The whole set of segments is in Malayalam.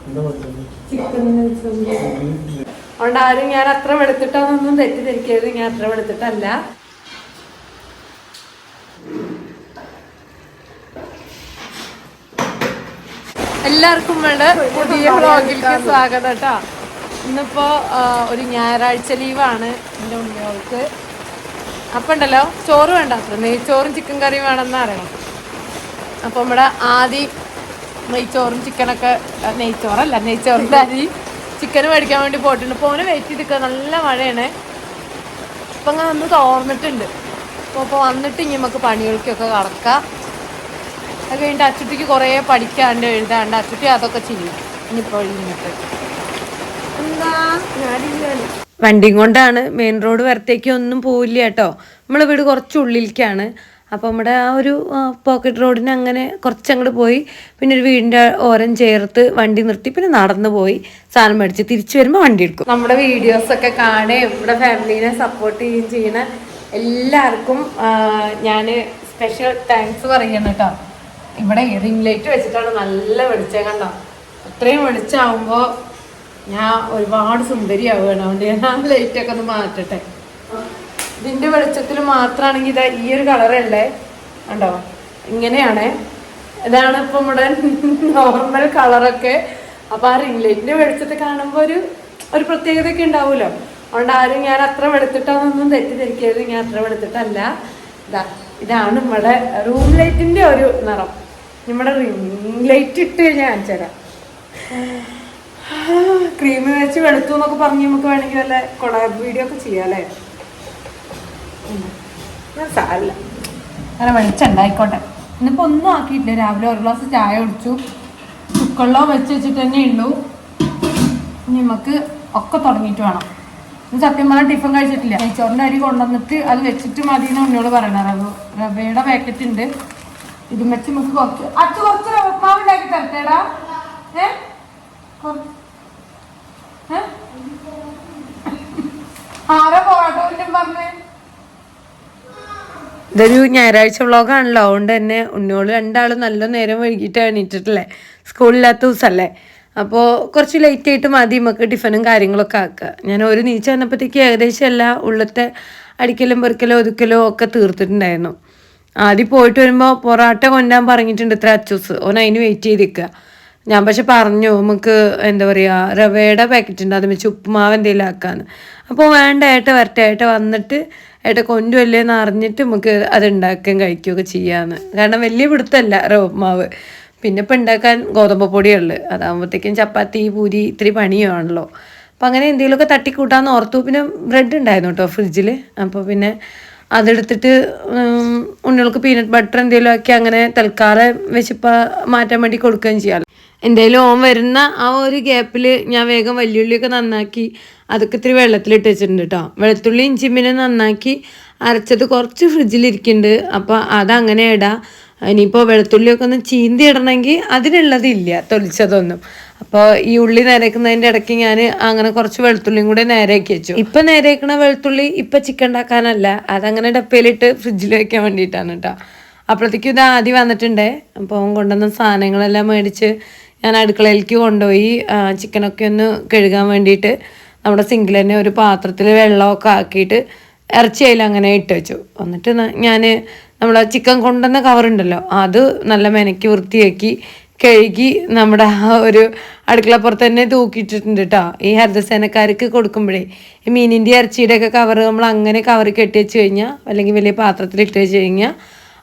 അതുകൊണ്ട് ആരും ഞാൻ അത്ര വെളുത്തിട്ടൊന്നും തെറ്റിദ്ധരിക്കരുത്, ഞാൻ അത്ര വെളുത്തിട്ടല്ല. എല്ലാവർക്കും വേണ്ട പുതിയ വ്ളോഗിലേക്ക് സ്വാഗതം കേട്ടോ. ഇന്നിപ്പോ ഒരു ഞായറാഴ്ച ലീവാണ് എൻ്റെ ഉണ്ണിയോൾക്ക്. അപ്പം ഉണ്ടല്ലോ ചോറ് വേണ്ട, അത്ര നെയ്ച്ചോറും ചിക്കൻ കറിയും വേണമെന്ന് അറിയണം. അപ്പം നമ്മുടെ ആദ്യം നെയ്ച്ചോറും ചിക്കനൊക്കെ, നെയ്ച്ചോറിൻ്റെ അരി ചിക്കൻ മേടിക്കാൻ വേണ്ടി പോയിട്ടുണ്ട്. അപ്പോൾ ഓന് വെയിറ്റ് ചെയ്തിരിക്കുക, നല്ല മഴയാണ്. അപ്പം അങ്ങനെ ഒന്ന് തോർന്നിട്ടുണ്ട്. അപ്പോൾ വന്നിട്ട് ഇനി നമുക്ക് പണികൾക്കൊക്കെ കടക്കാം. അത് കഴിഞ്ഞിട്ട് അച്ചുട്ടിക്ക് കുറേ പഠിക്കാണ്ട് എഴുതാണ്ട് അച്ചുട്ടി അതൊക്കെ ചെയ്യും. ഇനിയിപ്പോൾ ഇന്നിട്ട് എന്താ വണ്ടിയും കൊണ്ടാണ്, മെയിൻ റോഡ് വരത്തേക്ക് ഒന്നും പോവില്ല കേട്ടോ. നമ്മളെ വീട് കുറച്ച് ഉള്ളിലേക്കാണ്. അപ്പോൾ നമ്മുടെ ആ ഒരു പോക്കറ്റ് റോഡിന് അങ്ങനെ കുറച്ചങ്ങോട്ട് പോയി, പിന്നെ ഒരു വീടിൻ്റെ ഓരം ചേർത്ത് വണ്ടി നിർത്തി, പിന്നെ നടന്നു പോയി സാധനം മേടിച്ച് തിരിച്ചു വരുമ്പോൾ വണ്ടി എടുക്കും. നമ്മുടെ വീഡിയോസൊക്കെ കാണുകയും ഇവിടെ ഫാമിലീനെ സപ്പോർട്ട് ചെയ്യുകയും ചെയ്യുന്ന എല്ലാവർക്കും ഞാൻ സ്പെഷ്യൽ താങ്ക്സ് പറയണം കേട്ടോ. ഇവിടെ റിംഗ് ലൈറ്റ് വെച്ചിട്ടാണ് നല്ല വെളിച്ചം, കണ്ടോ? അത്രയും വെളിച്ചമാകുമ്പോൾ ഞാൻ ഒരുപാട് സുന്ദരിയാവുകയാണ്. അതുകൊണ്ട് ഞാൻ ആ ലൈറ്റൊക്കെ ഒന്ന് മാറ്റട്ടെ. ഇതിൻ്റെ വെളിച്ചത്തിൽ മാത്രമാണെങ്കിൽ ഇതാ ഈ ഒരു കളറല്ലേ, കണ്ടോ? ഇങ്ങനെയാണ്. ഇതാണ് ഇപ്പം നമ്മുടെ നോർമൽ കളറൊക്കെ. അപ്പോൾ ആ റിംഗ് ലൈറ്റിൻ്റെ വെളിച്ചത്തിൽ കാണുമ്പോൾ ഒരു പ്രത്യേകതയൊക്കെ ഉണ്ടാവുമല്ലോ. അതുകൊണ്ട് ആരും ഞാൻ അത്ര വെളുത്തിട്ടൊന്നും തെറ്റിദ്ധരിക്കരുത്, ഞാൻ അത്ര വെളുത്തിട്ടല്ല. ഇതാണ് നമ്മുടെ റൂം ലൈറ്റിൻ്റെ ഒരു നിറം. നമ്മുടെ റിംഗ് ലൈറ്റ് ഇട്ട് ഞാൻ കാണിച്ചുതരാം. ക്രീം വെച്ച് വെളുത്തു എന്നൊക്കെ പറഞ്ഞ് നമുക്ക് വേണമെങ്കിൽ വല്ല കൊളാബ് വീഡിയോ ഒക്കെ ചെയ്യാം അല്ലേ? ഞാൻ സാരല്ല, അങ്ങനെ വെളിച്ചുണ്ടായിക്കോട്ടെ. ഇന്നിപ്പോൾ ഒന്നും ആക്കിയിട്ടില്ല. രാവിലെ ഒരു ഗ്ലാസ് ചായ കുടിച്ചു, ചുക്കള്ളം വെച്ചിട്ട് തന്നെ ഉള്ളൂ. ഇനി നമുക്ക് ഒക്കെ തുടങ്ങിയിട്ട് വേണം. സത്യം പറഞ്ഞാൽ ടിഫിൻ കഴിച്ചിട്ടില്ല. നെയ്ച്ചോറിൻ്റെ അരി കൊണ്ടുവന്നിട്ട് അത് വെച്ചിട്ട് മതി എന്ന് ഉന്നോട് പറയണ. റവയുടെ പാക്കറ്റ് ഉണ്ട്, ഇതും വെച്ച് നമുക്ക് കുറച്ച് റവമാവ് ഉണ്ടാക്കി തരട്ടേടാ. ആരാ പോകട്ടോ പറഞ്ഞേ? ഇതൊരു ഞായറാഴ്ച വ്ളോഗാണല്ലോ, അതുകൊണ്ട് തന്നെ ഉണ്ണിയോള് രണ്ടാളും നല്ല നേരം വൈകിട്ടാണ് എണീറ്റിട്ടില്ലേ, സ്കൂളില്ലാത്ത ദിവസമല്ലേ. അപ്പോൾ കുറച്ച് ലേറ്റ് ആയിട്ട് മതി നമുക്ക് ടിഫിനും കാര്യങ്ങളൊക്കെ ആക്കുക. ഞാൻ ഒരു നീച്ച വന്നപ്പോഴത്തേക്ക് ഏകദേശം എല്ലാ ഉള്ളത്തെ അടിക്കലും പെറുക്കലോ ഒതുക്കലോ ഒക്കെ തീർത്തിട്ടുണ്ടായിരുന്നു. ആദ്യം പോയിട്ട് വരുമ്പോൾ പൊറാട്ട കൊണ്ടാൻ പറഞ്ഞിട്ടുണ്ട് ഇത്ര അച്ചൂസ്, ഓൻ അതിന് വെയിറ്റ് ചെയ്തിരിക്കുക. ഞാൻ പക്ഷെ പറഞ്ഞു നമുക്ക് എന്താ പറയുക റവയുടെ പാക്കറ്റ് ഉണ്ട്, അത് വെച്ച് ഉപ്പുമാവ് എന്തെങ്കിലും ആക്കാന്ന്. അപ്പോൾ വേണ്ട, വരട്ടെ വന്നിട്ട് കൊണ്ടുവല്ലേന്ന് അറിഞ്ഞിട്ട് നമുക്ക് അത് ഉണ്ടാക്കാൻ കഴിക്കുകയൊക്കെ ചെയ്യാമെന്ന്. കാരണം വലിയ പിടുത്തമല്ല റവ ഉപ്പുമാവ്. പിന്നെ ഇപ്പം ഉണ്ടാക്കാൻ ഗോതമ്പ് പൊടിയുള്ളു, അതാകുമ്പോഴത്തേക്കും ചപ്പാത്തി പൂരി ഇത്തിരി പണിയാണല്ലോ. അപ്പം അങ്ങനെ എന്തെങ്കിലുമൊക്കെ തട്ടിക്കൂട്ടാന്ന് ഓർത്തു. പിന്നെ ബ്രെഡ് ഉണ്ടായിരുന്നു കേട്ടോ ഫ്രിഡ്ജിൽ. അപ്പോൾ പിന്നെ അതെടുത്തിട്ട് ഉണ്ണികൾക്ക് പീനട്ട് ബട്ടർ എന്തെങ്കിലും ആക്കി അങ്ങനെ തൽക്കാലം വെച്ചിപ്പോൾ മാറ്റാൻ വേണ്ടി കൊടുക്കുകയും ചെയ്യാമല്ലോ. എന്തായാലും ഓൻ വരുന്ന ആ ഒരു ഗ്യാപ്പിൽ ഞാൻ വേഗം വലിയുള്ളിയൊക്കെ നന്നാക്കി അതൊക്കെ ഇത്തിരി വെള്ളത്തിലിട്ട് വെച്ചിട്ടുണ്ട് കേട്ടോ. വെളുത്തുള്ളി ഇഞ്ചി പിന്നെ നന്നാക്കി അരച്ചത് കുറച്ച് ഫ്രിഡ്ജിലിരിക്കുന്നുണ്ട്. അപ്പോൾ അതങ്ങനെ ഇടാം. ഇനിയിപ്പോൾ വെളുത്തുള്ളിയൊക്കെ ഒന്ന് ചീന്തി ഇടണമെങ്കിൽ അതിനുള്ളതില്ല, തൊലിച്ചതൊന്നും. അപ്പോൾ ഈ ഉള്ളി നേരേക്കുന്നതിൻ്റെ ഇടയ്ക്ക് ഞാൻ അങ്ങനെ കുറച്ച് വെളുത്തുള്ളിയും കൂടെ നേരേക്ക് വെച്ചു. ഇപ്പം നേരേക്കണ വെളുത്തുള്ളി ഇപ്പം ചിക്കൻ ഉണ്ടാക്കാനല്ല, അതങ്ങനെ ഡപ്പയിലിട്ട് ഫ്രിഡ്ജിൽ വെക്കാൻ വേണ്ടിയിട്ടാണ് കേട്ടോ. അപ്പോഴത്തേക്കും ഇത് ആദ്യം വന്നിട്ടുണ്ടേ. അപ്പോൾ കൊണ്ടുവന്ന സാധനങ്ങളെല്ലാം മേടിച്ച് ഞാൻ അടുക്കളയിലേക്ക് കൊണ്ടുപോയി ചിക്കനൊക്കെ ഒന്ന് കഴുകാൻ വേണ്ടിയിട്ട് നമ്മുടെ സിങ്കിൽ തന്നെ ഒരു പാത്രത്തിൽ വെള്ളമൊക്കെ ആക്കിയിട്ട് ഇറച്ചി അതിൽ അങ്ങനെ ഇട്ട് വെച്ചു. എന്നിട്ട് ഞാൻ നമ്മളെ ചിക്കൻ കൊണ്ടുവന്ന കവറുണ്ടല്ലോ അത് നല്ല മെനക്കി വൃത്തിയാക്കി കഴുകി നമ്മുടെ ആ ഒരു അടുക്കളപ്പുറത്ത് തന്നെ തൂക്കിയിട്ടിട്ടുണ്ട് കേട്ടോ. ഈ ഹരിതസേനക്കാർക്ക് കൊടുക്കുമ്പോഴേ ഈ മീനിൻ്റെ ഇറച്ചിയുടെയൊക്കെ കവറ് നമ്മൾ അങ്ങനെ കവർ കെട്ടി വെച്ച് കഴിഞ്ഞാൽ അല്ലെങ്കിൽ വലിയ പാത്രത്തിൽ ഇട്ട് വെച്ച് കഴിഞ്ഞാൽ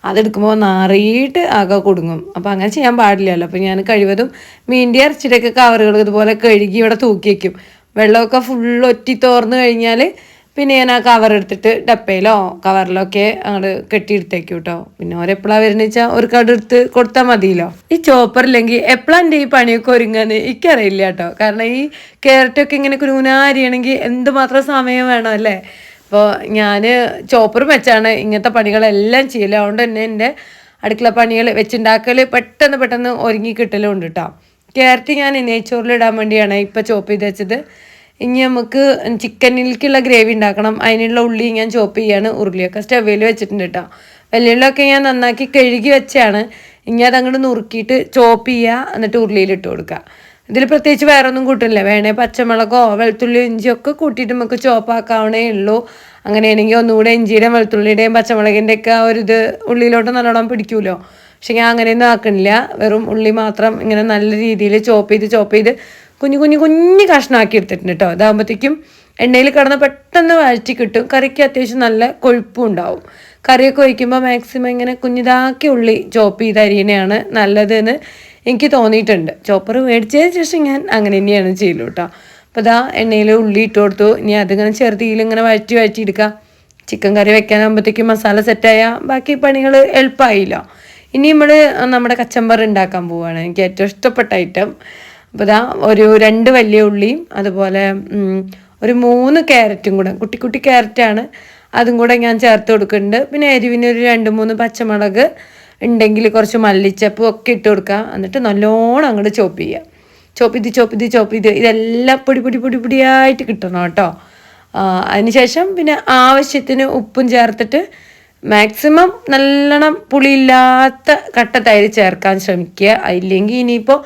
അതെടുക്കുമ്പോൾ നാറിയിട്ട് ആകെ കുടുങ്ങും. അപ്പോൾ അങ്ങനെ ചെയ്യാൻ പാടില്ലല്ലോ. അപ്പോൾ ഞാൻ കഴിവതും മീനിൻ്റെ ഇറച്ചിയുടെയൊക്കെ കവറുകൾ ഇതുപോലെ കഴുകി ഇവിടെ തൂക്കി വയ്ക്കും. വെള്ളമൊക്കെ ഫുള്ള് ഒറ്റി തോർന്ന് കഴിഞ്ഞാൽ പിന്നെ ഞാൻ ആ കവർ എടുത്തിട്ട് ഡപ്പയിലോ കവറിലോ ഒക്കെ അങ്ങോട്ട് കെട്ടിയെടുത്തേക്കും കേട്ടോ. പിന്നെ ഓരെപ്പോഴാണ് വരുന്നത് വെച്ചാൽ ഒരു കട എടുത്ത് കൊടുത്താൽ മതിയല്ലോ. ഈ ചോപ്പറില്ലെങ്കിൽ എപ്പോഴാണ് എൻ്റെ ഈ പണിയൊക്കെ ഒരുങ്ങാന്ന് എനിക്കറിയില്ല കേട്ടോ. കാരണം ഈ ക്യാരറ്റൊക്കെ ഇങ്ങനെ കുരുകുനാരിയാണെങ്കിൽ എന്തുമാത്രം സമയം വേണം അല്ലേ. അപ്പോൾ ഞാൻ ചോപ്പർ വെച്ചാണ് ഇങ്ങനത്തെ പണികളെല്ലാം ചെയ്യല്. അതുകൊണ്ട് തന്നെ എൻ്റെ അടുക്കള പണികൾ വെച്ചുണ്ടാക്കൽ പെട്ടെന്ന് ഒരുങ്ങി കിട്ടലും ഉണ്ട് കേട്ടോ. ക്യാരറ്റ് ഞാൻ നെയ്ച്ചോറിലിടാൻ വേണ്ടിയാണ് ഇപ്പോൾ ചോപ്പ് ചെയ്ത് വെച്ചത്. ഇനി നമുക്ക് ചിക്കനിലേക്കുള്ള ഗ്രേവി ഉണ്ടാക്കണം. അതിനുള്ള ഉള്ളി ഞാൻ ചോപ്പ് ചെയ്യാണ്. ഉരുളിയൊക്കെ സ്റ്റവിൽ വെച്ചിട്ടുണ്ട് കേട്ടോ. വെല്ലുള്ളിയൊക്കെ ഞാൻ നന്നാക്കി കഴുകി വെച്ചാണ്. ഇനി അതങ്ങോട്ട് നുറുക്കിയിട്ട് ചോപ്പ് ചെയ്യുക, എന്നിട്ട് ഉരുളിയിലിട്ട് കൊടുക്കുക. ഇതിൽ പ്രത്യേകിച്ച് വേറെ ഒന്നും കൂട്ടില്ല. വേണേ പച്ചമുളകോ വെളുത്തുള്ളി ഇഞ്ചിയോ ഒക്കെ കൂട്ടിയിട്ട് നമുക്ക് ചോപ്പാക്കാവണേ ഉള്ളൂ. അങ്ങനെയാണെങ്കിൽ ഒന്നുകൂടെ ഇഞ്ചിയുടെയും വെളുത്തുള്ളിയുടെയും പച്ചമുളകിൻ്റെ ഒക്കെ ഒരു ഇത് ഉള്ളിലോട്ട് നല്ലോണം പിടിക്കുമല്ലോ. പക്ഷെ ഞാൻ അങ്ങനെയൊന്നും ആക്കണില്ല. വെറും ഉള്ളി മാത്രം ഇങ്ങനെ നല്ല രീതിയിൽ ചോപ്പ് ചെയ്ത് കുഞ്ഞു കഷ്ണമാക്കി എടുത്തിട്ടുണ്ട് കേട്ടോ. അതാകുമ്പോഴത്തേക്കും എണ്ണയിൽ കിടന്ന് പെട്ടെന്ന് വഴറ്റി കിട്ടും. കറിക്ക് അത്യാവശ്യം നല്ല കൊഴുപ്പും ഉണ്ടാവും. കറിയൊക്കെ ഒഴിക്കുമ്പോൾ മാക്സിമം ഇങ്ങനെ കുഞ്ഞിതാക്കി ഉള്ളി ചോപ്പ് ചെയ്ത് അരിയണയാണ് നല്ലതെന്ന് എനിക്ക് തോന്നിയിട്ടുണ്ട്. ചോപ്പർ മേടിച്ചതിന് ശേഷം ഞാൻ അങ്ങനെ തന്നെയാണ് ചെയ്യുള്ളൂ കേട്ടോ. അപ്പോൾ ഇതാ എണ്ണയിൽ ഉള്ളി ഇട്ട് കൊടുത്തു. ഇനി അതിങ്ങനെ ചെറുതീലിങ്ങനെ വഴറ്റി എടുക്കാം. ചിക്കൻ കറി വെക്കാനാകുമ്പോഴത്തേക്കും മസാല സെറ്റായ ബാക്കി പണികൾ എളുപ്പമായില്ലോ. ഇനി നമ്മുടെ കച്ചമ്പർ ഉണ്ടാക്കാൻ പോവുകയാണ്. എനിക്ക് ഏറ്റവും ഇഷ്ടപ്പെട്ട ഐറ്റം. അപ്പോൾ ഇതാ ഒരു 2 വലിയ ഉള്ളിയും അതുപോലെ ഒരു 3 ക്യാരറ്റും കൂടെ, കുട്ടി ക്യാരറ്റാണ്, അതും കൂടെ ഞാൻ ചേർത്ത് കൊടുക്കുന്നുണ്ട്. പിന്നെ എരിവിന് ഒരു 2-3 പച്ചമുളക് ഉണ്ടെങ്കിൽ കുറച്ച് മല്ലിച്ചപ്പും ഒക്കെ ഇട്ട് കൊടുക്കുക. എന്നിട്ട് നല്ലോണം അങ്ങോട്ട് ചോപ്പ് ചെയ്ത് ഇതെല്ലാം പൊടിയായിട്ട് കിട്ടണം കേട്ടോ. അതിനുശേഷം പിന്നെ ആവശ്യത്തിന് ഉപ്പും ചേർത്തിട്ട് മാക്സിമം നല്ലോണം പുളിയില്ലാത്ത കട്ട തൈര് ചേർക്കാൻ ശ്രമിക്കുക. ഇല്ലെങ്കിൽ ഇനിയിപ്പോൾ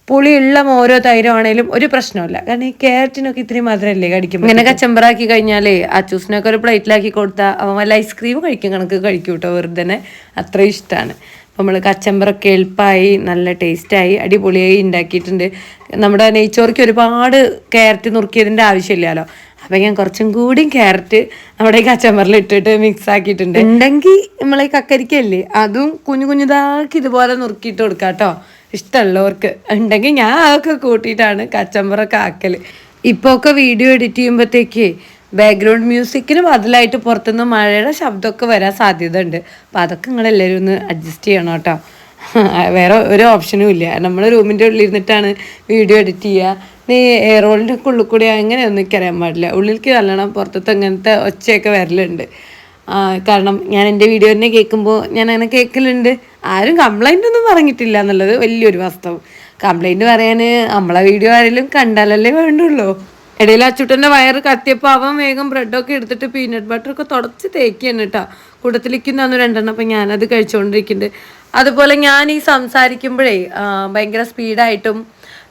പുളിയുള്ള ഓരോ തൈരാണേലും ഒരു പ്രശ്നമില്ല. കാരണം ഈ ക്യാരറ്റിനൊക്കെ ഇത്തിരി മധുരമല്ലേ കടിക്കും. ഇങ്ങനെ കച്ചമ്പറാക്കി കഴിഞ്ഞാലേ അച്ചൂസിനൊക്കെ ഒരു പ്ലേറ്റിലാക്കി കൊടുത്താൽ അവൻ വല്ല ഐസ്ക്രീം കണക്ക് കഴിക്കും കേട്ടോ. വെറുതെ അത്രയും ഇഷ്ടമാണ്. അപ്പോൾ നമ്മൾ കച്ചമ്പറൊക്കെ എളുപ്പമായി നല്ല ടേസ്റ്റായി അടിപൊളിയായി ഉണ്ടാക്കിയിട്ടുണ്ട്. നമ്മുടെ നെയ്ച്ചോറിക്ക് ഒരുപാട് ക്യാരറ്റ് നുറുക്കിയതിൻ്റെ ആവശ്യമില്ലല്ലോ. അപ്പം ഞാൻ കുറച്ചും കൂടി ക്യാരറ്റ് നമ്മുടെ ഈ കച്ചമ്പറിൽ ഇട്ടിട്ട് മിക്സ് ആക്കിയിട്ടുണ്ട്. ഉണ്ടെങ്കിൽ നമ്മളെ കക്കരിക്കല്ലേ അതും കുഞ്ഞുതാക്കി ഇതുപോലെ നുറുക്കിയിട്ട് കൊടുക്കാം കേട്ടോ. ഇഷ്ടമുള്ളവർക്ക് ഉണ്ടെങ്കിൽ ഞാൻ അതൊക്കെ കൂട്ടിയിട്ടാണ് കച്ചമ്പറൊക്കെ ആക്കൽ. ഇപ്പോൾ ഒക്കെ വീഡിയോ എഡിറ്റ് ചെയ്യുമ്പോഴത്തേക്ക് ബാക്ക്ഗ്രൗണ്ട് മ്യൂസിക്കിന് ബദലായിട്ട് പുറത്തുനിന്ന് മഴയുടെ ശബ്ദമൊക്കെ വരാൻ സാധ്യത ഉണ്ട്. അപ്പോൾ അതൊക്കെ നിങ്ങളെല്ലാവരും ഒന്ന് അഡ്ജസ്റ്റ് ചെയ്യണം കേട്ടോ. വേറെ ഒരു ഓപ്ഷനും ഇല്ല. നമ്മൾ റൂമിൻ്റെ ഉള്ളിൽ ഇരുന്നിട്ടാണ് വീഡിയോ എഡിറ്റ് ചെയ്യുക. നീ എയറോളിൻ്റെ ഒക്കെ ഉള്ളിൽ കൂടി അങ്ങനെയൊന്നും എനിക്കറിയാൻ പാടില്ല. ഉള്ളിലേക്ക് നല്ലോണം പുറത്തത്തെ അങ്ങനത്തെ ഒച്ചയൊക്കെ വരലുണ്ട്. കാരണം ഞാൻ എൻ്റെ വീഡിയോ തന്നെ കേൾക്കുമ്പോൾ ഞാൻ അങ്ങനെ കേൾക്കലുണ്ട്. ആരും കംപ്ലൈൻ്റ് ഒന്നും പറഞ്ഞിട്ടില്ല എന്നുള്ളത് വലിയൊരു വാസ്തവം. കംപ്ലൈൻറ്റ് പറയാൻ നമ്മളെ വീഡിയോ ആരെങ്കിലും കണ്ടാലല്ലേ വേണ്ടുള്ളൂ. ഇടയിൽ അച്ചുട്ടൻ്റെ വയറ് കത്തിയപ്പോൾ അവൻ വേഗം ബ്രെഡൊക്കെ എടുത്തിട്ട് പീനട്ട് ബട്ടറൊക്കെ തുടച്ച് തേക്കുകയാണ് കേട്ടോ. കൂട്ടത്തിലേക്ക് തന്നു 2 അപ്പം ഞാനത് കഴിച്ചുകൊണ്ടിരിക്കുന്നുണ്ട്. അതുപോലെ ഞാൻ ഈ സംസാരിക്കുമ്പോഴേ ഭയങ്കര സ്പീഡായിട്ടും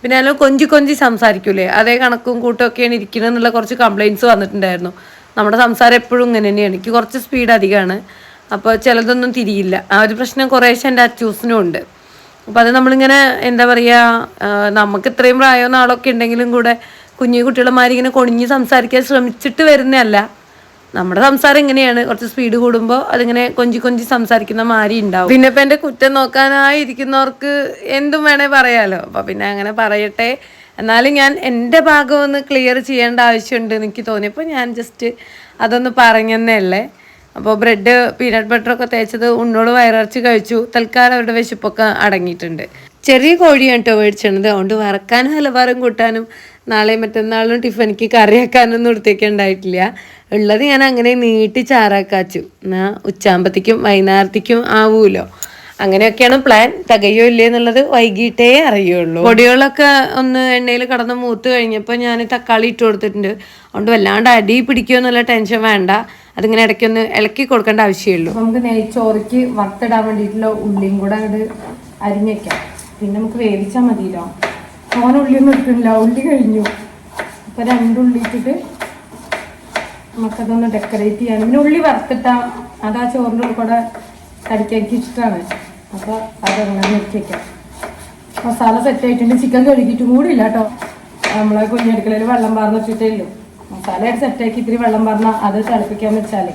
പിന്നെ അല്ല കൊഞ്ചി സംസാരിക്കൂലേ, അതേ കണക്കും കൂട്ടമൊക്കെയാണ് ഇരിക്കുന്നത് എന്നുള്ള കുറച്ച് കംപ്ലയിൻറ്റ്സ് വന്നിട്ടുണ്ടായിരുന്നു. നമ്മുടെ സംസാരം എപ്പോഴും ഇങ്ങനെ തന്നെയാണ്. എനിക്ക് കുറച്ച് സ്പീഡ് അധികമാണ്. അപ്പോൾ ചിലതൊന്നും തിരിയില്ല. ആ ഒരു പ്രശ്നം കുറേശ്ശെ എൻ്റെ അച്ചൂസിനും ഉണ്ട്. അപ്പോൾ അത് നമ്മളിങ്ങനെ എന്താ പറയുക, നമുക്ക് ഇത്രയും പ്രായവും നാളൊക്കെ ഉണ്ടെങ്കിലും കൂടെ കുട്ടികളമാരി ഇങ്ങനെ കൊണിഞ്ഞ് സംസാരിക്കാൻ ശ്രമിച്ചിട്ട് വരുന്നതല്ല. നമ്മുടെ സംസാരം ഇങ്ങനെയാണ്. കുറച്ച് സ്പീഡ് കൂടുമ്പോൾ അതിങ്ങനെ കൊഞ്ചി സംസാരിക്കുന്ന മാതിരി ഉണ്ടാവും. പിന്നെ ഇപ്പം എൻ്റെ കുറ്റം നോക്കാനായിരിക്കുന്നവർക്ക് എന്തും വേണേ പറയാമല്ലോ. അപ്പോൾ പിന്നെ അങ്ങനെ പറയട്ടെ. എന്നാലും ഞാൻ എൻ്റെ ഭാഗം ഒന്ന് ക്ലിയർ ചെയ്യേണ്ട ആവശ്യമുണ്ട് എനിക്ക് തോന്നിയപ്പോൾ ഞാൻ ജസ്റ്റ് അതൊന്ന് പറഞ്ഞതന്നേ ഉള്ളേ. അപ്പോൾ ബ്രെഡ് പീനട്ട് ബട്ടറൊക്കെ തേച്ചത് ഉണ്ണോട് വയറിറച്ച് കഴിച്ചു. തൽക്കാലം അവരുടെ വിശപ്പൊക്കെ അടങ്ങിയിട്ടുണ്ട്. ചെറിയ കോഴിയാണ് കേട്ടോ മേടിച്ചത്. അതുകൊണ്ട് വറക്കാനും ഹലവാറും കൂട്ടാനും നാളെയും മറ്റന്നാളും ടിഫനിക്ക് കറിയാക്കാനൊന്നും എടുത്തേക്ക് ഉണ്ടായിട്ടില്ല. ഉള്ളത് ഞാൻ അങ്ങനെ നീട്ടി ചാറാക്കാച്ചു. എന്നാൽ ഉച്ചാകുമ്പോഴത്തേക്കും വൈകുന്നേരത്തേക്കും ആവുമല്ലോ. അങ്ങനെയൊക്കെയാണ് പ്ലാൻ. തികയോ ഇല്ലേ എന്നുള്ളത് വൈകിട്ടേ അറിയുള്ളൂ. പൊടികളൊക്കെ ഒന്ന് എണ്ണയിൽ കടന്ന് മൂത്ത് കഴിഞ്ഞപ്പോൾ ഞാൻ തക്കാളി ഇട്ട് കൊടുത്തിട്ടുണ്ട്. അതുകൊണ്ട് വല്ലാണ്ട് അടി പിടിക്കുമോ എന്നുള്ള ടെൻഷൻ വേണ്ട. അതിങ്ങനെ ഇടയ്ക്കൊന്ന് ഇളക്കി കൊടുക്കേണ്ട ആവശ്യമുള്ളൂ. നമുക്ക് നെയ്ച്ചോറിക്ക് വറുത്തിടാൻ വേണ്ടിയിട്ടുള്ള ഉള്ളിയും കൂടെ അങ്ങോട്ട് അരിഞ്ഞേക്കാം. പിന്നെ നമുക്ക് വേവിച്ചാൽ മതിയല്ലോ. ഉള്ളിയൊന്നും ഇട്ടിട്ടില്ല, ഉള്ളി കഴിഞ്ഞു. അപ്പോൾ 2 ഉള്ളി ഇട്ടിട്ട് നമുക്കതൊന്ന് ഡെക്കറേറ്റ് ചെയ്യാൻ. പിന്നെ ഉള്ളി വറുത്തിട്ടാൽ അതാ ചോറിൻ്റെ ഉള്ളിൽ കൂടെ കടിക്കാൻ ഇഷ്ടമാണ്. അപ്പോൾ അതങ്ങനെ നോക്കി വയ്ക്കാം. മസാല സെറ്റായിട്ടുണ്ട്. ചിക്കൻ കഴുകിയിട്ടും കൂടി ഇല്ല കേട്ടോ. നമ്മളെ കുഞ്ഞടുക്കളയിൽ വെള്ളം പാർന്ന് വെച്ചിട്ടേ ഉള്ളൂ. മസാല സെറ്റാക്കി ഇത്തിരി വെള്ളം പാർന്നാൽ അത് തിളപ്പിക്കാൻ വെച്ചാലേ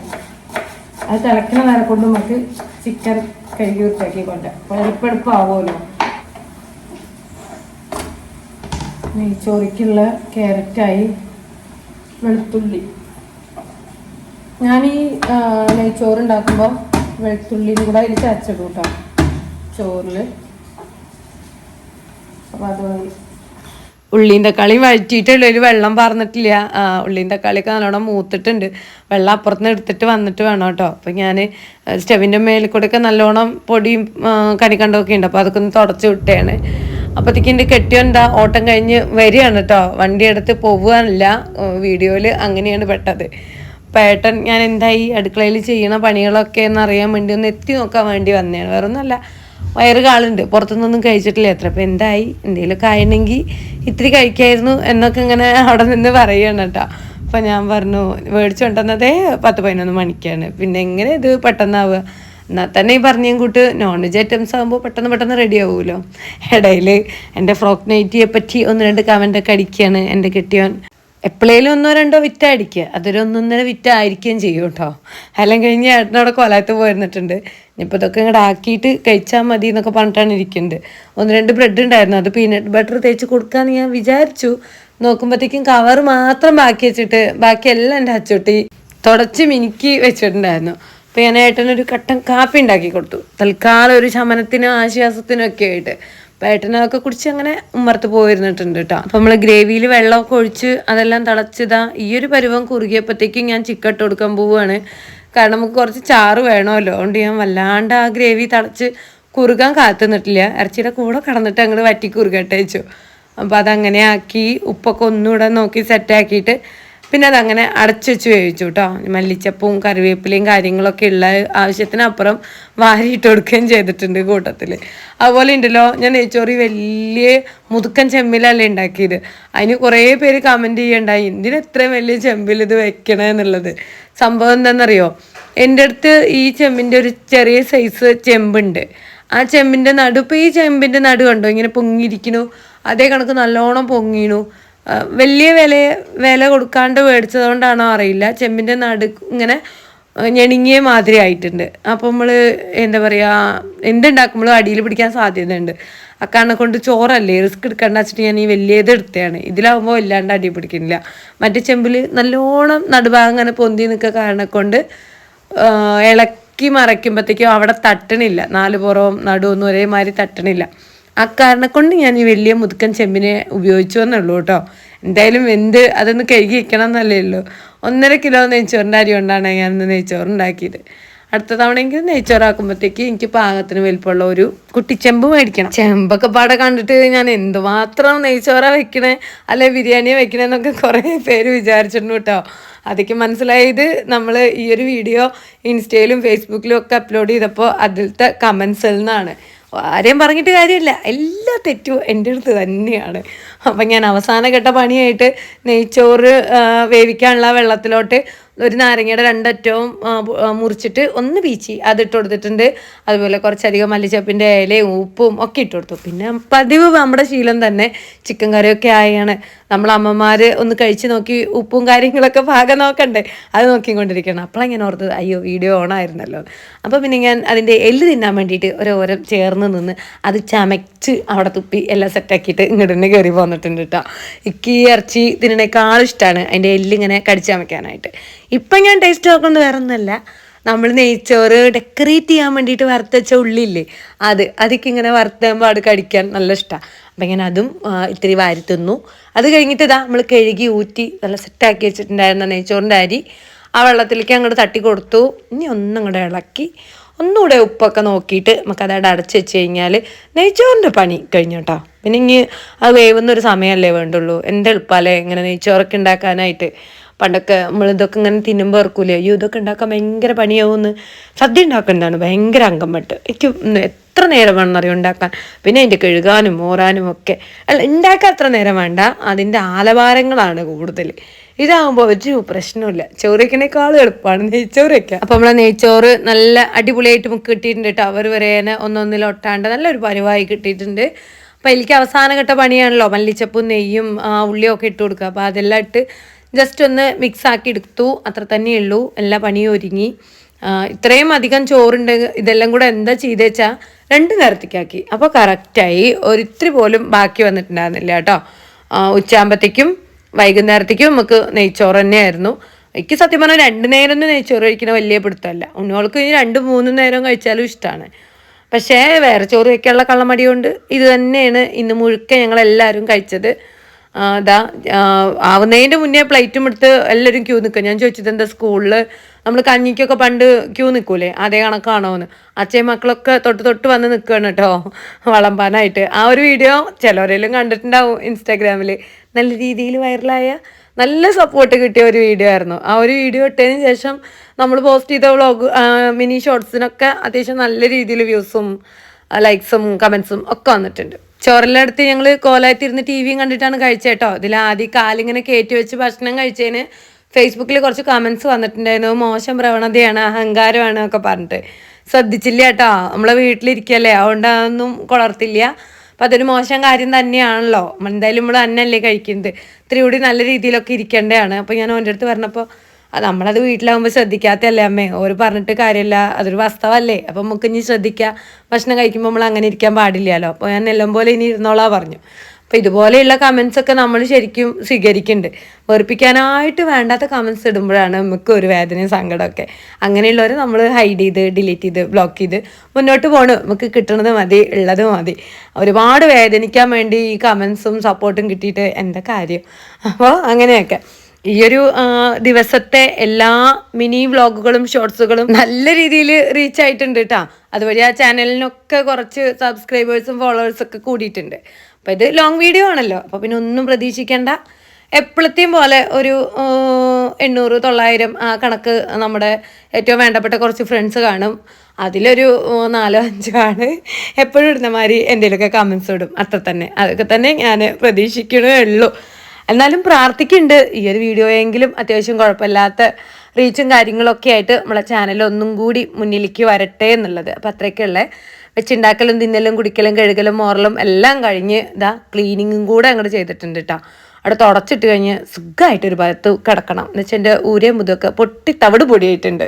അത് തിളക്കുന്ന നേരം കൊണ്ട് നമുക്ക് ചിക്കൻ കഴുകി വൃത്തിയാക്കി കൊണ്ട് അപ്പോൾ എളുപ്പമാവുമല്ലോ. നെയ്ച്ചോറിക്കുള്ള ക്യാരറ്റായി വെളുത്തുള്ളി. ഞാൻ ഈ നെയ്ച്ചോറ് ഉണ്ടാക്കുമ്പോൾ വെളുത്തുള്ളിയും കൂടെ അതിൽ ചതച്ചിടും കേട്ടോ ചോറിൽ. അപ്പോൾ അത് ഉള്ളിയും തക്കാളിയും വഴറ്റിയിട്ടുള്ള ഒരു വെള്ളം പറഞ്ഞിട്ടില്ല. ഉള്ളിയും തക്കാളിയൊക്കെ നല്ലോണം മൂത്തിട്ടുണ്ട്. വെള്ളം അപ്പുറത്തുനിന്ന് എടുത്തിട്ട് വന്നിട്ട് വേണം കേട്ടോ. അപ്പോൾ ഞാൻ സ്റ്റവിൻ്റെ മേലിൽ കൂടെയൊക്കെ നല്ലോണം പൊടിയും കണിക്കണ്ടമൊക്കെ ഉണ്ട്. അപ്പോൾ അതൊക്കെ ഒന്ന് തുടച്ച് വിട്ടതാണ്. അപ്പോഴത്തേക്ക് എൻ്റെ കെട്ടിയോണ്ടാ ഓട്ടം കഴിഞ്ഞ് വരികയാണ് കേട്ടോ. വണ്ടി എടുത്ത് പോവുകയല്ല, വീഡിയോയിൽ അങ്ങനെയാണ് പെട്ടത്. പേട്ടൻ ഞാൻ എന്തായി അടുക്കളയിൽ ചെയ്യണ പണികളൊക്കെ എന്നറിയാൻ വേണ്ടി ഒന്ന് എത്തി നോക്കാൻ വേണ്ടി വന്നതാണ്. വേറെ ഒന്നുമല്ല, വയറ് കാളുണ്ട്, പുറത്തുനിന്നൊന്നും കഴിച്ചിട്ടില്ല അത്ര. അപ്പോൾ എന്തായി, എന്തെങ്കിലുമൊക്കെ ആയിരുന്നെങ്കിൽ ഇത്തിരി കഴിക്കായിരുന്നു എന്നൊക്കെ ഇങ്ങനെ അവിടെ നിന്ന് പറയുകയാണ് കേട്ടോ. അപ്പം ഞാൻ പറഞ്ഞു മേടിച്ചു കൊണ്ടുവന്നതേ 10-11 മണിക്കാണ്, പിന്നെ എങ്ങനെ ഇത് പെട്ടെന്നാവുക. എന്നാൽ തന്നെ ഈ പറഞ്ഞ കൂട്ട് നോൺ വെജ് ഐറ്റംസ് ആകുമ്പോൾ പെട്ടെന്ന് റെഡി ആവുമല്ലോ. ഇടയിൽ എൻ്റെ ഫ്രോക്ക് നൈറ്റിയെ പറ്റി 1-2 കമൻ്റൊക്കെ അടിക്കുകയാണ് എൻ്റെ കെട്ടിയോൻ. എപ്പോഴേലും 1-2 വിറ്റ അടിക്കുക, അതൊരു 1-1.5 വിറ്റ ആയിരിക്കുകയും ചെയ്യും കേട്ടോ. എല്ലാം കഴിഞ്ഞ് ഏട്ടനവിടെ കൊലാത്ത് പോയിരുന്നിട്ടുണ്ട്. ഇനിയിപ്പോൾ ഇതൊക്കെ ഇങ്ങോട്ട് ആക്കിയിട്ട് കഴിച്ചാൽ മതി എന്നൊക്കെ പറഞ്ഞിട്ടാണ് ഇരിക്കുന്നത്. 1-2 ബ്രെഡ് ഉണ്ടായിരുന്നു, അത് പീനട്ട് ബട്ടർ തേച്ച് കൊടുക്കാമെന്ന് ഞാൻ വിചാരിച്ചു. നോക്കുമ്പോഴത്തേക്കും കവർ മാത്രം ബാക്കി വെച്ചിട്ട് ബാക്കിയെല്ലാം എൻ്റെ അച്ചോട്ടി തുടച്ച് മിനുക്കി വെച്ചിട്ടുണ്ടായിരുന്നു. അപ്പോൾ ഞാൻ ഏട്ടനൊരു കട്ടൻ കാപ്പി ഉണ്ടാക്കി കൊടുത്തു, തൽക്കാലം ഒരു ശമനത്തിനും ആശ്വാസത്തിനും ഒക്കെ ആയിട്ട്. അപ്പോൾ ഏട്ടനൊക്കെ കുടിച്ച് അങ്ങനെ ഉമ്മർത്ത് പോയിരുന്നിട്ടുണ്ട് കേട്ടോ. അപ്പോൾ നമ്മൾ ഗ്രേവിയിൽ വെള്ളമൊക്കെ ഒഴിച്ച് അതെല്ലാം തിളച്ചതാ ഈ ഒരു പരുവം കുറുകിയപ്പോഴത്തേക്കും ഞാൻ ചിക്കൻ ഇട്ട് കൊടുക്കാൻ പോവുകയാണ്. കാരണം നമുക്ക് കുറച്ച് ചാറ് വേണമല്ലോ, അതുകൊണ്ട് ഞാൻ വല്ലാണ്ട് ആ ഗ്രേവി തിളച്ച് കുറുകാൻ കാത്തുനിന്നിട്ടില്ല. ഇറച്ചിയുടെ കൂടെ കടന്നിട്ട് അങ്ങോട്ട് വറ്റി കുറുകട്ടെ വെച്ചു. അപ്പോൾ അതങ്ങനെ ആക്കി ഉപ്പൊക്കെ ഒന്നുകൂടെ നോക്കി സെറ്റാക്കിയിട്ട് പിന്നെ അതങ്ങനെ അടച്ചു വെച്ച് വേവിച്ചു കേട്ടോ. മല്ലിച്ചപ്പവും കറിവേപ്പിലയും കാര്യങ്ങളൊക്കെ ഉള്ള ആവശ്യത്തിനപ്പുറം വാരിയിട്ട് കൊടുക്കുകയും ചെയ്തിട്ടുണ്ട് കൂട്ടത്തിൽ. അതുപോലെ ഉണ്ടല്ലോ, ഞാൻ നെയ്ച്ചോറി വലിയ മുതുക്കൻ ചെമ്പിലല്ലേ ഉണ്ടാക്കിയത്. അതിന് കുറേ പേര് കമൻറ്റ് ചെയ്യണ്ടായി എന്തിനാ ഇത്രയും വലിയ ചെമ്പിൽ ഇത് വെക്കണേ എന്നുള്ളത്. സംഭവം എന്താണെന്നറിയോ, എൻ്റെ അടുത്ത് ഈ ചെമ്പിൻ്റെ ഒരു ചെറിയ സൈസ് ചെമ്പുണ്ട്. ആ ചെമ്പിൻ്റെ നടു, ഇപ്പോൾ ഈ ചെമ്പിൻ്റെ നടു കണ്ടോ ഇങ്ങനെ പൊങ്ങിയിരിക്കണു, അതേ കണക്ക് നല്ലോണം പൊങ്ങിണു. വലിയ വില കൊടുക്കാണ്ട് മേടിച്ചത് കൊണ്ടാണോ അറിയില്ല, ചെമ്പിൻ്റെ നടു ഇങ്ങനെ ഞെണിങ്ങിയ മാതിരി ആയിട്ടുണ്ട്. അപ്പോൾ നമ്മൾ എന്താ പറയുക, എന്തുണ്ടാക്കുമ്പോഴും അടിയിൽ പിടിക്കാൻ സാധ്യതയുണ്ട്. അക്കാരണെ കൊണ്ട് ചോറല്ലേ റിസ്ക് എടുക്കേണ്ട വെച്ചിട്ട് ഞാൻ ഈ വലിയത് എടുത്തതാണ്. ഇതിലാവുമ്പോൾ ഇല്ലാണ്ട് അടി പിടിക്കുന്നില്ല. മറ്റേ ചെമ്പിൽ നല്ലോണം നടുഭാഗം അങ്ങനെ പൊന്തി നിൽക്കുക കാരണം കൊണ്ട് ഇളക്കി മറയ്ക്കുമ്പോഴത്തേക്കും അവിടെ തട്ടണില്ല, 4 പുറവും നടുവൊന്നും ഒരേമാതിരി തട്ടണില്ല. അക്കാരണം കൊണ്ട് ഞാൻ ഈ വലിയ മുതുക്കൻ ചെമ്പിനെ ഉപയോഗിച്ചു എന്നുള്ളൂ കേട്ടോ. എന്തായാലും അതൊന്ന് കഴുകി വെക്കണം എന്നല്ലേ ഉള്ളൂ. 1.5 കിലോ നെയ്ച്ചോറിൻ്റെ അരി കൊണ്ടാണ് ഞാൻ നെയ്ച്ചോറുണ്ടാക്കിയത്. അടുത്ത തവണയെങ്കിലും നെയ്ച്ചോറാക്കുമ്പോഴത്തേക്ക് എനിക്ക് പാകത്തിന് വലിപ്പമുള്ള ഒരു കുട്ടിച്ചെമ്പ് മേടിക്കണം. ചെമ്പൊക്കെ പാടെ കണ്ടിട്ട് ഞാൻ എന്തുമാത്രം നെയ്ച്ചോറ വെക്കണേ അല്ലെ ബിരിയാണിയെ വെക്കണേന്നൊക്കെ കുറേ പേര് വിചാരിച്ചിട്ടുണ്ട് കേട്ടോ. അതൊക്കെ മനസ്സിലായത് നമ്മൾ ഈ ഒരു വീഡിയോ ഇൻസ്റ്റയിലും ഫേസ്ബുക്കിലും ഒക്കെ അപ്ലോഡ് ചെയ്തപ്പോൾ അതിലത്തെ കമൻസിൽ നിന്നാണ്. ആരെയും പറഞ്ഞിട്ട് കാര്യമില്ല, എല്ലാ തെറ്റും എൻ്റെ അടുത്ത് തന്നെയാണ്. അപ്പം ഞാൻ അവസാനഘട്ട പണിയായിട്ട് നെയ്ച്ചോറ് വേവിക്കാനുള്ള വെള്ളത്തിലോട്ട് ഒരു നാരങ്ങയുടെ 2 അറ്റവും മുറിച്ചിട്ട് ഒന്ന് പീച്ചി അതിട്ട് കൊടുത്തിട്ടുണ്ട്. അതുപോലെ കുറച്ചധികം മല്ലിച്ചപ്പിൻ്റെ ഇലയും ഉപ്പും ഒക്കെ ഇട്ട് കൊടുത്തു. പിന്നെ പതിവ് നമ്മുടെ ശീലം തന്നെ ചിക്കൻ കറിയൊക്കെ ആയാണ് നമ്മൾ അമ്മമാർ ഒന്ന് കഴിച്ച് നോക്കി ഉപ്പും കാര്യങ്ങളൊക്കെ പാകം നോക്കണ്ടേ, അത് നോക്കിക്കൊണ്ടിരിക്കണം. അപ്പോഴാണ് ഞാൻ ഓർത്തത് അയ്യോ വീഡിയോ ഓണായിരുന്നല്ലോ. അപ്പോൾ പിന്നെ ഞാൻ അതിൻ്റെ എല്ല് തിന്നാൻ വേണ്ടിയിട്ട് ഓരോരം ചേർന്ന് നിന്ന് അത് ചമച്ച് അവിടെ തുപ്പി എല്ലാം സെറ്റാക്കിയിട്ട് ഇങ്ങോട്ട് തന്നെ കയറി പോന്നിട്ടുണ്ട് കേട്ടോ. എനിക്ക് ഈ ഇറച്ചി തിന്നണേക്കാളും ഇഷ്ടമാണ് അതിൻ്റെ എല്ലിങ്ങനെ കടിച്ച് ചമയ്ക്കാനായിട്ട്. ഇപ്പം ഞാൻ ടേസ്റ്റ് നോക്കുന്നത് വേറെ ഒന്നുമല്ല, നമ്മൾ നെയ്ച്ചോറ് ഡെക്കറേറ്റ് ചെയ്യാൻ വേണ്ടിയിട്ട് വറുത്തച്ച ഉള്ളില്ലേ, അതൊക്കെ ഇങ്ങനെ വറുത്തുമ്പോൾ അത് കടിക്കാൻ നല്ല ഇഷ്ടമാണ്. അപ്പം ഇങ്ങനെ അതും ഇത്തിരി വാരി തിന്നു. അത് കഴിഞ്ഞിട്ട് നമ്മൾ കഴുകി ഊറ്റി നല്ല സെറ്റാക്കി വെച്ചിട്ടുണ്ടായിരുന്ന നെയ്ച്ചോറിൻ്റെ അരി ആ വെള്ളത്തിലേക്ക് അങ്ങോട്ട് തട്ടി കൊടുത്തു. ഇനി ഒന്നും കൂടെ ഇളക്കി ഒന്നുകൂടെ ഉപ്പൊക്കെ നോക്കിയിട്ട് നമുക്കതവിടെ അടച്ച് വെച്ച് കഴിഞ്ഞാൽ നെയ്ച്ചോറിൻ്റെ പണി കഴിഞ്ഞു കേട്ടോ. പിന്നെ ഇനി അത് വേവുന്നൊരു സമയമല്ലേ വേണ്ടുള്ളൂ. എൻ്റെ എളുപ്പമല്ലേ ഇങ്ങനെ നെയ്ച്ചോറൊക്കെ ഉണ്ടാക്കാനായിട്ട്. പണ്ടൊക്കെ നമ്മൾ ഇതൊക്കെ ഇങ്ങനെ തിന്നുമ്പോൾ ഓർക്കൂലേ അയ്യോ ഇതൊക്കെ ഉണ്ടാക്കാൻ ഭയങ്കര പണിയാവുമെന്ന്. സദ്യ ഉണ്ടാക്കുന്നതാണ് ഭയങ്കര അംഗം പെട്ട്. എനിക്ക് എത്ര നേരം വേണമെന്നറിയോ ഉണ്ടാക്കാൻ, പിന്നെ അതിൻ്റെ കഴുകാനും മോറാനും ഒക്കെ. അല്ല ഉണ്ടാക്കാൻ അത്ര നേരം വേണ്ട, അതിൻ്റെ ആലവാരങ്ങളാണ് കൂടുതൽ. ഇതാകുമ്പോൾ ഒരു പ്രശ്നമില്ല, ചോറ് വയ്ക്കണേക്കാളും എളുപ്പമാണ് നെയ്ച്ചോറ് വയ്ക്കുക. അപ്പോൾ നമ്മളെ നെയ്ച്ചോറ് നല്ല അടിപൊളിയായിട്ട് നമുക്ക് കിട്ടിയിട്ടുണ്ട് കേട്ടോ. അവർ വരേനെ ഒന്നൊന്നിലൊട്ടാണ്ട് നല്ലൊരു പരിവായി കിട്ടിയിട്ടുണ്ട്. അപ്പോൾ എനിക്ക് അവസാനഘട്ട പണിയാണല്ലോ, മല്ലിച്ചപ്പും നെയ്യും ഉള്ളിയും ഒക്കെ ഇട്ട് കൊടുക്കുക. അപ്പോൾ അതെല്ലാം ഇട്ട് ജസ്റ്റ് ഒന്ന് മിക്സാക്കി എടുത്തു, അത്ര തന്നെയുള്ളൂ. എല്ലാ പണിയും ഒരുങ്ങി. ഇത്രയും അധികം ചോറുണ്ട്, ഇതെല്ലാം കൂടെ എന്താ ചെയ്തേച്ചാൽ 2 നേരത്തേക്കാക്കി. അപ്പോൾ കറക്റ്റായി, ഒരിത്തിരി പോലും ബാക്കി വന്നിട്ടുണ്ടായിരുന്നില്ല കേട്ടോ. ഉച്ചയാകുമ്പോഴത്തേക്കും വൈകുന്നേരത്തേക്കും നമുക്ക് നെയ്ച്ചോറ് തന്നെയായിരുന്നു. എനിക്ക് സത്യം പറഞ്ഞാൽ 2 നേരം നെയ്ച്ചോറ് കഴിക്കുന്ന വലിയ പിടുത്തമല്ല. ഉണ്ണോൾക്ക് ഇനി 2-3 നേരം കഴിച്ചാലും ഇഷ്ടമാണ്. പക്ഷേ വേറെ ചോറ് വയ്ക്കാനുള്ള കള്ളമടി കൊണ്ട് ഇത് തന്നെയാണ് ഇന്ന് മുഴുക്കെ ഞങ്ങളെല്ലാവരും കഴിച്ചത്. ആവുന്നതിൻ്റെ മുന്നേ പ്ലേറ്റും എടുത്ത് എല്ലാവരും ക്യൂ നിൽക്കുക. ഞാൻ ചോദിച്ചത് എന്താ സ്കൂളിൽ നമ്മൾ കഞ്ഞിക്കൊക്കെ പണ്ട് ക്യൂ നിൽക്കൂലേ അതേ കണക്കാണോ എന്ന്. അച്ഛയും മക്കളൊക്കെ തൊട്ട് വന്ന് നിൽക്കുകയാണ് കേട്ടോ വിളമ്പാനായിട്ട്. ആ ഒരു വീഡിയോ ചിലവരെല്ലാം കണ്ടിട്ടുണ്ടാവും ഇൻസ്റ്റാഗ്രാമിൽ. നല്ല രീതിയിൽ വൈറലായ നല്ല സപ്പോർട്ട് കിട്ടിയ ഒരു വീഡിയോ ആയിരുന്നു. ആ ഒരു വീഡിയോ ഇട്ടതിന് ശേഷം നമ്മൾ പോസ്റ്റ് ചെയ്ത വ്ളോഗ് മിനി ഷോർട്സിനൊക്കെ അത്യാവശ്യം നല്ല രീതിയിൽ വ്യൂസും ലൈക്സും കമൻസും ഒക്കെ വന്നിട്ടുണ്ട്. ചോറെല്ലാം അടുത്ത് ഞങ്ങൾ കോലായത്തിരുന്ന് ടി വിയും കണ്ടിട്ടാണ് കഴിച്ചേട്ടോ. ഇതിൽ ആദ്യം കാലിങ്ങനെ കയറ്റി വെച്ച് ഭക്ഷണം കഴിച്ചതിന് ഫേസ്ബുക്കിൽ കുറച്ച് കമൻസ് വന്നിട്ടുണ്ടായിരുന്നു. മോശം പ്രവണതയാണ്, അഹങ്കാരമാണ് ഒക്കെ പറഞ്ഞിട്ട്. ശ്രദ്ധിച്ചില്ല കേട്ടോ, നമ്മളെ വീട്ടിലിരിക്കല്ലേ, അതുകൊണ്ട് അതൊന്നും കുളർത്തില്ല. അപ്പം അതൊരു മോശം കാര്യം തന്നെയാണല്ലോ. എന്തായാലും നമ്മൾ അന്നല്ലേ കഴിക്കുന്നത്, ഇത്തിരി കൂടി നല്ല രീതിയിലൊക്കെ ഇരിക്കേണ്ടതാണ്. അപ്പോൾ ഞാൻ ഓൻ്റെ അടുത്ത് പറഞ്ഞപ്പോൾ നമ്മളത് വീട്ടിലാകുമ്പോൾ ശ്രദ്ധിക്കാത്തല്ലേ അമ്മേ, ഓര് പറഞ്ഞിട്ട് കാര്യമില്ല, അതൊരു വാസ്തവല്ലേ, അപ്പം നമുക്ക് ഇനി ശ്രദ്ധിക്കുക, ഭക്ഷണം കഴിക്കുമ്പോൾ നമ്മൾ അങ്ങനെ ഇരിക്കാൻ പാടില്ലല്ലോ. അപ്പോൾ ഞാൻ എല്ലാം പോലെ ഇനി ഇരുന്നോളാ പറഞ്ഞു. അപ്പോൾ ഇതുപോലെയുള്ള കമൻസ് ഒക്കെ നമ്മൾ ശരിക്കും സ്വീകരിക്കുന്നുണ്ട്. വെറുപ്പിക്കാനായിട്ട് വേണ്ടാത്ത കമൻസ് ഇടുമ്പോഴാണ് നമുക്ക് ഒരു വേദനയും സങ്കടമൊക്കെ. അങ്ങനെയുള്ളവർ നമ്മൾ ഹൈഡ് ചെയ്ത് ഡിലീറ്റ് ചെയ്ത് ബ്ലോക്ക് ചെയ്ത് മുന്നോട്ട് പോകണം. നമുക്ക് കിട്ടുന്നത് മതി, ഉള്ളത് മതി. ഒരുപാട് വേദനിക്കാൻ വേണ്ടി ഈ കമൻസും സപ്പോർട്ടും കിട്ടിയിട്ട് എന്താ കാര്യം. അപ്പോൾ അങ്ങനെയൊക്കെ ഈ ഒരു ദിവസത്തെ എല്ലാ മിനി വ്ളോഗുകളും ഷോർട്സുകളും നല്ല രീതിയിൽ റീച്ച് ആയിട്ടുണ്ട് കേട്ടോ. അതുവഴി ആ ചാനലിനൊക്കെ കുറച്ച് സബ്സ്ക്രൈബേഴ്സും ഫോളോവേഴ്സൊക്കെ കൂടിയിട്ടുണ്ട്. അപ്പോൾ ഇത് ലോങ് വീഡിയോ ആണല്ലോ, അപ്പോൾ പിന്നെ ഒന്നും പ്രതീക്ഷിക്കേണ്ട. എപ്പോഴത്തെയും പോലെ ഒരു 800-900 ആ കണക്ക് നമ്മുടെ ഏറ്റവും വേണ്ടപ്പെട്ട കുറച്ച് ഫ്രണ്ട്സ് കാണും. അതിലൊരു 4-5 ആണ് എപ്പോഴും ഇടുന്ന മാതിരി എന്തെങ്കിലുമൊക്കെ കമൻസ് ഇടും. അത്ര തന്നെ, അതൊക്കെ തന്നെ ഞാൻ പ്രതീക്ഷിക്കണേ ഉള്ളൂ. എന്നാലും പ്രാർത്ഥിക്കുന്നുണ്ട് ഈ ഒരു വീഡിയോയെങ്കിലും അത്യാവശ്യം കുഴപ്പമില്ലാത്ത റീച്ചും കാര്യങ്ങളൊക്കെ ആയിട്ട് നമ്മളെ ചാനൽ ഒന്നും കൂടി മുന്നിലേക്ക് വരട്ടെ എന്നുള്ളത്. അപ്പം അത്രയൊക്കെയുള്ള വെച്ചുണ്ടാക്കലും തിന്നലും കുടിക്കലും കഴുകലും മോറലും എല്ലാം കഴിഞ്ഞ് ഇതാ ക്ലീനിങ്ങും കൂടെ അങ്ങോട്ട് ചെയ്തിട്ടുണ്ട് കേട്ടോ. അവിടെ തുടച്ചിട്ട് കഴിഞ്ഞ് സുഖമായിട്ടൊരു ഭാഗത്ത് കിടക്കണം എന്ന് വെച്ചാൽ എൻ്റെ ഊരേ മുതൊക്കെ പൊട്ടി തവിട് പൊടിയായിട്ടുണ്ട്.